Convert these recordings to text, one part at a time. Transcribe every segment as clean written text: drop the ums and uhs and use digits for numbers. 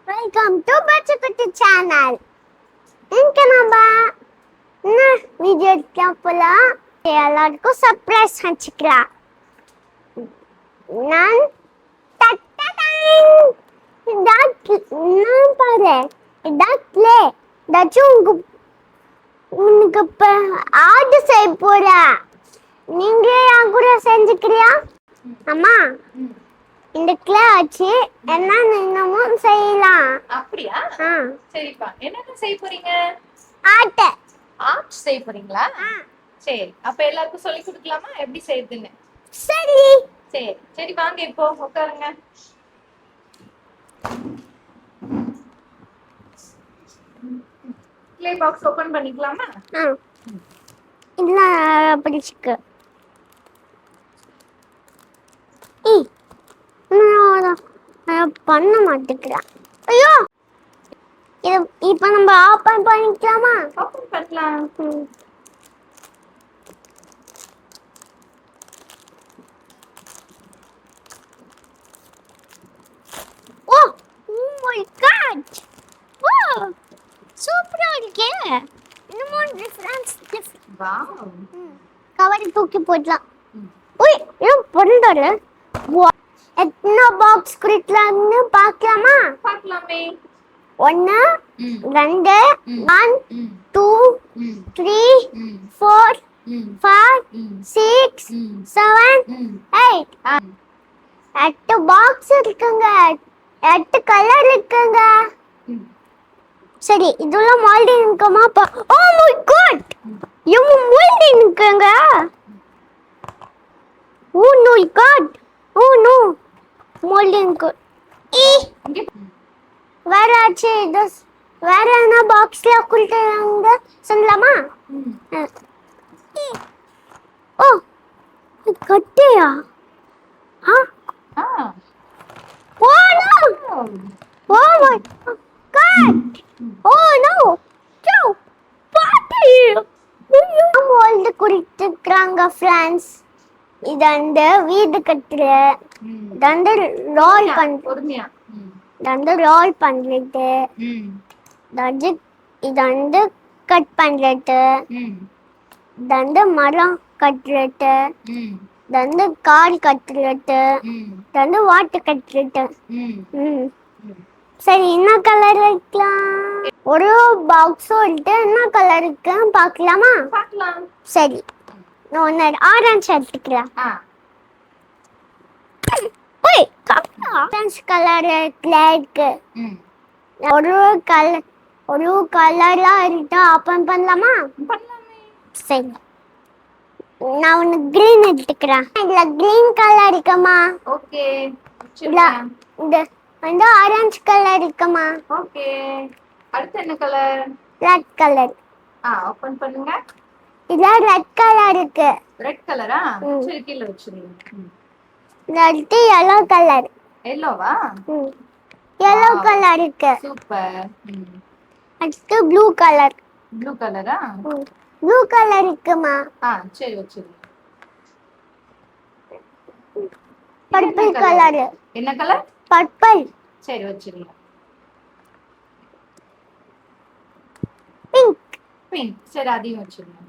Welcome to பச்சைக்குட்டி channel. இன்னைக்கு நம்ம என்ன வீடியோ எடுக்கலாம் போலாம். எல்லாருக்கும் சர்ப்ரைஸ் வச்சுக்கலாம். நான் நான் பாரு இதாக்லே உனக்கு இப்போ ஆர்டர் செய்ய போறேன். நீங்களே என் கூட செஞ்சுக்கிறியா? அம்மா இந்த கிளே வச்சு என்ன இன்னமும் செய்யலாம். அப்படியா? சரிப்பா. என்னென்ன செய்ய போறீங்க? ஆர்ட் செய்ய போறீங்களா? சரி, அப்ப எல்லாருக்கும் சொல்லி கொடுக்கலாமா எப்படி செய்யுதுன்னு? சரி சரி சரி, வாங்க இப்போ உட்காருங்க. க்ளே பாக்ஸ் ஓபன் பண்ணிக்கலாமா? இல்ல பிடிச்சிக்கு. பண்ண மாட்டேங்கிறேன். ஐயோ, இது இப்ப நம்ம ஓபன் பண்ணிக்கலாமா? ஓபன் பண்ணலாம். ஓ மை காட், ஓ சூப்பரா இருக்கே. இன்னும் டிஃபரன்ஸ். வாவ், கவர் தூக்கி போடலாம். ஓய், இது பொருந்தோட எத்தனை பாக்ஸ் குடிக்கலாம்னு பார்க்கலாமா? பார்க்கலாமே. 1 2 1 2 3 4 5 6 7 8 8 பாக்ஸ் இருக்குங்க. 8 கலர் இருக்குங்க. சரி, இதெல்லாம் மோல்டிங் இருக்குமா? ஓ மை காட், இவங்க மோல்டிங் இருக்குங்க. Oh my god, oh no moulding. வேற ஆச்சு இது. வேற என்ன பாக்ஸ்ல குளிட்டாங்க சொல்லலாமா? ஓ கட்டியா? Oh no, oh my god, oh no so பாட்டி மோல்ட் குடிட்டுக்கறாங்க ஃப்ரெண்ட்ஸ். இது அந்த வீடு கட்டுற தந்த ரோல் பொறுமையா தந்த ரோல் பண்ணிட்டு இது கட் பண்ணிட்டு தந்த மரம் கட்டுறது தந்த கால் கட்டுறது தந்த வாட்டர் கட்டுறது. சரி, என்ன கலர் வைக்கலாம்? ஒரு பாக்ஸ் சொல்லிட்டு என்ன கலர் இருக்குன்னு பார்க்கலாமா? பார்க்கலாம். சரி, நான் ஒன்று ஆரஞ்சு எடுத்துக்கிறேன். ஆரஞ்சு கலர் இருக்கு. ஒரு கலர்லாம் இருக்கு. ஓப்பன் பண்ணலாமா? பண்ணலாமே. சரி, நான் ஒன்று கிரீன் எடுத்துக்கிறேன். இதுல கிரீன் கலர் இருக்குமா? ஓகே. இல்ல இந்த வந்து ஆரஞ்சு கலர் இருக்குமா? ஓகே. அடுத்து என்ன கலர்? Red colour. ஓபன் பண்ணுங்க. இதுல ரெட் கலர் இருக்கு. ரெட் கலரா? சரி, கீழ வச்சிருங்க. அடுத்து yellow கலர். எல்லோவா? yellow கலர் இருக்கு. சூப்பர். அடுத்து ப்ளூ கலர். ப்ளூ கலரா? ப்ளூ கலர் இருக்குமா? சரி, வச்சிருங்க. Purple colour. என்ன கலர்? பர்பிள். சரி, வச்சிருங்க. பிங்க். பிங்க். சரி, அதையும் வச்சிருங்க.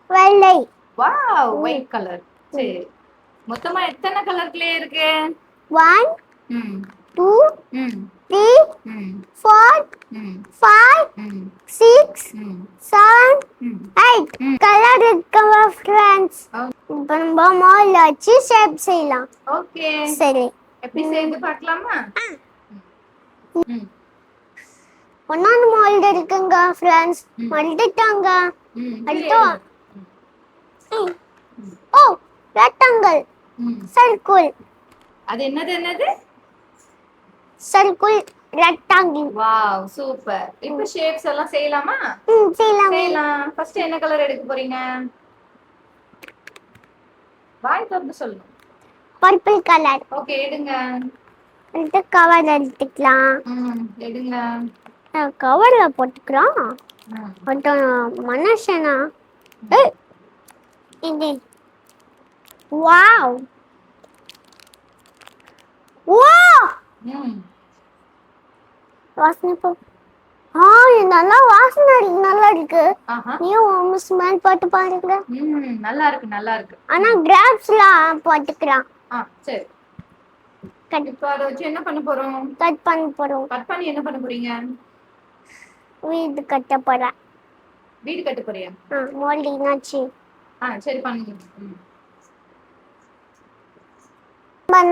வெள்ளை. Wow, white colour. சரி, மொத்தமா எத்தனை கலர் க்ளே இருக்கு? 1 2 3 4 5 6 7 8 கலர் இருக்குங்க ஃப்ரெண்ட்ஸ். இப்போ நம்ம மால்ல வச்சு ஷேப் செய்யலாம். ஓகே. சரி, எப்படி செய்து பார்க்கலாமா? ஒன்னான மால்ல இருக்குங்க ஃப்ரெண்ட்ஸ். மல்டிட்டாங்க. அடுத்து ஓ ரெக்டாங்கிள். சர்க்கிள். அது என்னது? Circle rectangle. Wow, super. இப்போ ஷேப்ஸ் எல்லாம் செய்யலாமா? செய்யலாம். ஃபர்ஸ்ட் என்ன கலர் எடுக்க போறீங்க? வாய் திறந்து சொல்லணும். Purple colour. ஓகே, எடுங்க. இந்த கவர் எடுத்துக்கலாம். எடுங்க. கவர்ல போட்டுக்கிறோம். மனுஷனா? இது வாவ், வா ம் வாசனை போ இது நல்லா வாசனை இருக்கு, நல்லா இருக்கு. ஆஹா நீயும் ஸ்மெல் போட்டு பாருங்க. நல்லா இருக்கு நல்லா இருக்கு. ஆனா கிராப்ஸ்லாம் போட்டுக்கலாம். சரி. கட் இப்போ அதை வச்சு என்ன பண்ண போறோம்? கட் பண்ண போறோம். கட் பண்ணி என்ன பண்ண போறீங்க? வீடு கட்ட போறேன். வீடு கட்ட போறியா? மோல்டிங்காச்சு. சரி பண்ணுங்க.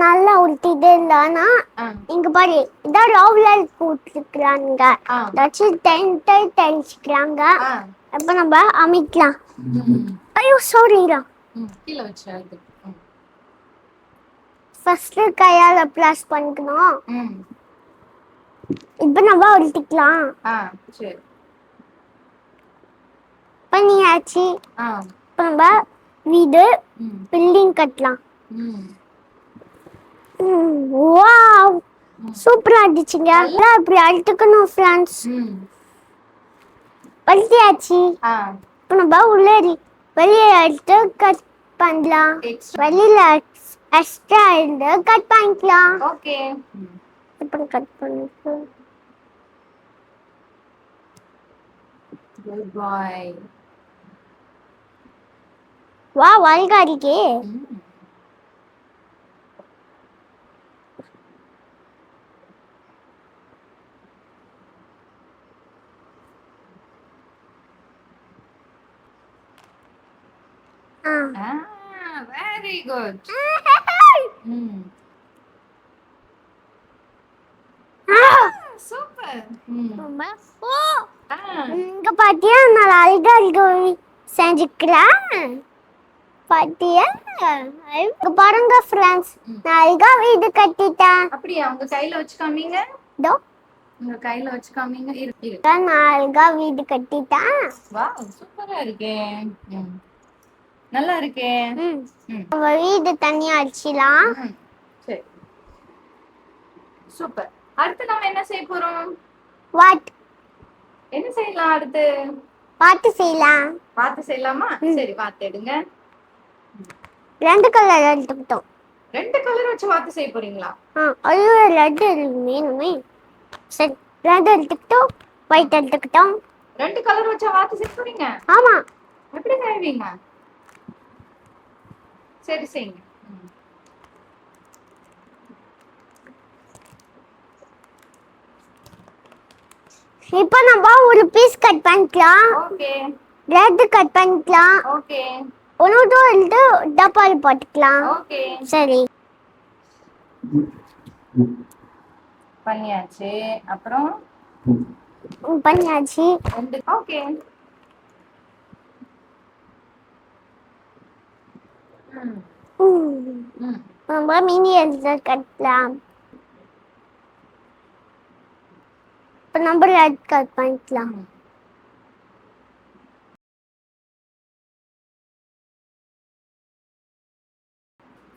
நல்லா உருட்டிட்டே இருந்தானா இங்க பாரு இதான் ரவுலர் போட்டுருக்காங்க. ஏதாச்சும் தெளிச்சுக்கிறாங்க. அப்ப நம்ம அமைக்கலாம். ஐயோ சாரிடா. கீழே வச்சு ஃபர்ஸ்ட் கையால ப்ளஸ் பண்ணிக்கணும். இப்ப நம்ம உருட்டிக்கலாம். சரி பண்ணியாச்சு. இப்ப நம்ம வீடு பில்டிங் கட்டலாம். வாவ் சூப்பரா இருந்துச்சுங்க. அப்படி அழுத்துக்கணும் ஃப்ரெண்ட்ஸ். வளர்த்தியாச்சு. இப்போ நம்ம வெளியே எடுத்து கட் பண்ணலாம். வெளியில எக்ஸ்ட்ரா இருந்து கட் பண்ணிக்கலாம். ஓகே இப்போ கட் பண்ணிக்கலாம். குட் பாய். வா அழகா இருக்கே. very good. சூப்பர். இங்க பாத்தியா நான் அழகா இருக்கு செஞ்சுக்கிறேன். பாத்தியா இங்க பாருங்க ஃப்ரெண்ட்ஸ், நான் அழகா வீடு கட்டிட்டேன். அப்படியே உங்க கையில வச்சு காமிங்க. தோ உங்க கையில வச்சு காமிங்க. இருக்கு நான் அழகா வீடு கட்டிட்டேன். வாவ் சூப்பரா இருக்கே. நல்லா இருக்கே. நம்ம வீடு தனியா அடிச்சிடலாம். சரி சூப்பர். அடுத்து நம்ம என்ன செய்ய போறோம்? வாட் என்ன செய்யலாம் அடுத்து? பாத்து செய்யலாம். பாத்து செய்யலாமா? சரி வாத்து எடுங்க. ரெண்டு கலர் எடுத்துக்கிட்டோம். ரெண்டு கலர் வச்சு வாத்து செய்ய போறீங்களா? ஐயோ ரெட் வேணுமே. சரி ரெட் எடுத்துக்கிட்டோம், ஒயிட் எடுத்துக்கிட்டோம். ரெண்டு கலர் வச்சா வாத்து செய்ய போறீங்க? ஆமா. எப்படி செய்வீங்க? சரி செய்யுங்க. இப்போ நம்ம ஒரு பீஸ் கட் பண்ணிக்கலாம். ஓகே. ரெட் கட் பண்ணிக்கலாம். ஓகே. ஒன்னோட எடுத்து டப்பால போட்டுக்கலாம். ஓகே. சரி பண்ணியாச்சு. அப்புறம் பண்ணியாச்சு. ஓகே. நம்ம மினி எடுத்து கட்டலாம். இப்போ நம்ம ரெட் கட் பண்ணிக்கலாம்.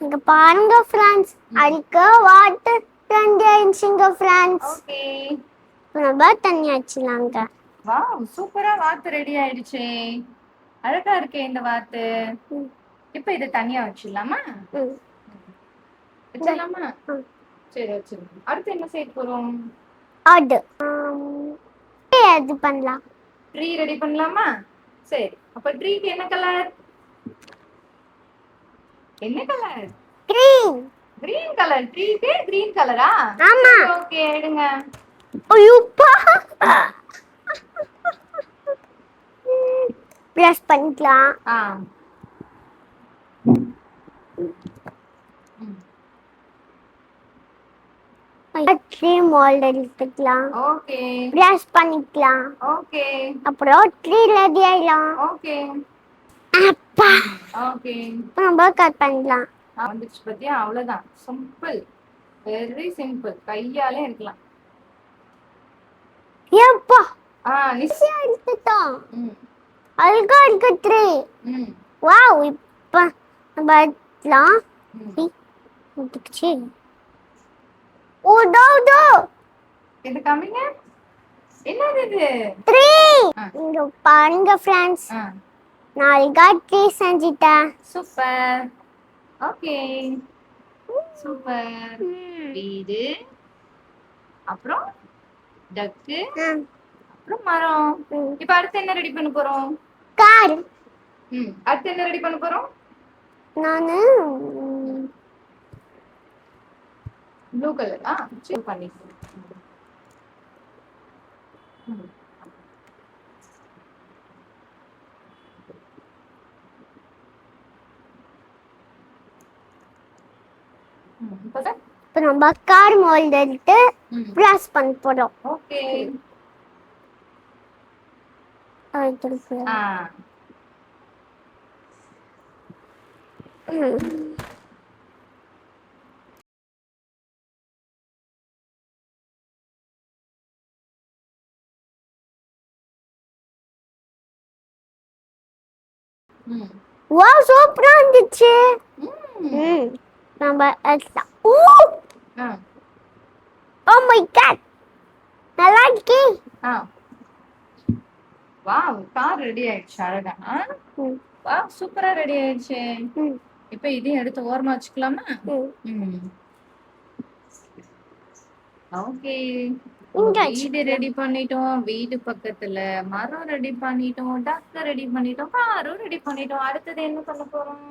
இங்க பாருங்க ஃப்ரெண்ட்ஸ், அதுக்கு வாட்டர் ரெண்டு இன்ச்சுங்க ஃப்ரெண்ட்ஸ். ஓகே. நம்ம தண்ணி வச்சிடலாங்க. வாவ் சூப்பரா வாத்து ரெடி ஆயிடுச்சு. அழகா இருக்கே இந்த வாத்து. இப்போ இத தனியா வச்சிடலாமா? வச்சிடலாமா? சரி வச்சிருங்க. அடுத்து என்ன செய்ய போறோம்? அது பண்ணலாம். ட்ரீ ரெடி பண்ணலாமா? சரி அப்ப ட்ரீக்கு என்ன கலர்? என்ன கலர்? கிரீன். Green colour. ட்ரீக்கு கிரீன் கலரா? ஆமா. ஓகே எடுங்க. ஐயோப்பா. ப்ளஸ் பண்ணிக்கலாம். ட்ரீ மோல்ட் எடுத்துக்கலாம். ஓகே. ப்ளஸ் பண்ணிக்கலாம். ஓகே. அப்புறம் ட்ரீ ரெடி ஆயிடலாம். ஓகே. அப்பா. ஓகே. நம்ம கட் பண்ணலாம். வந்துச்சு பத்தியா? அவ்வளவுதான். சிம்பிள். Very simple. கையாலே இருக்கலாம். ஏப்பா. நிச்சயா எடுத்துட்டோம். அழகா இருக்கு ட்ரீ. வாவ் இப்ப நம்ம எடுக்கலாம். வந்துச்சு. ஓ டோ இது காமிங்க. என்னது இது? ட்ரீ. இங்க பாருங்க ஃப்ரெண்ட்ஸ், நான் அழகா ட்ரீ செஞ்சிட்டேன். சூப்பர். ஓகே. சூப்பர். வீடு, அப்புறம் டக்கு, அப்புறம் மரம். இப்ப அடுத்து என்ன ரெடி பண்ண போறோம்? கார். அடுத்து என்ன ரெடி பண்ண போறோம்? நானு ப்ளூ கலர் சரி பண்ணிக்கலாம். இப்போ நம்ம கார் மோல்ட் எடுத்து பிளாஸ் பண்ண போறோம். ஓகே. வாவ் சூப்பரா இருந்துச்சு. நம்ம எடுத்தோம். ஓ மை காட், நல்லா இருக்கே. வாவ், கார் ரெடி ஆயிடுச்சு அழகா. வாவ், சூப்பரா ரெடி ஆயிடுச்சு. இப்ப இதையும் எடுத்து ஓரமா வச்சுக்கலாமா? ஓகே. வீடு ரெடி பண்ணிட்டோம், வீடு பக்கத்துல மரம் ரெடி பண்ணிட்டோம், டக்க ரெடி பண்ணிட்டோம், காரும் ரெடி பண்ணிட்டோம். அடுத்தது என்ன பண்ண போறோம்?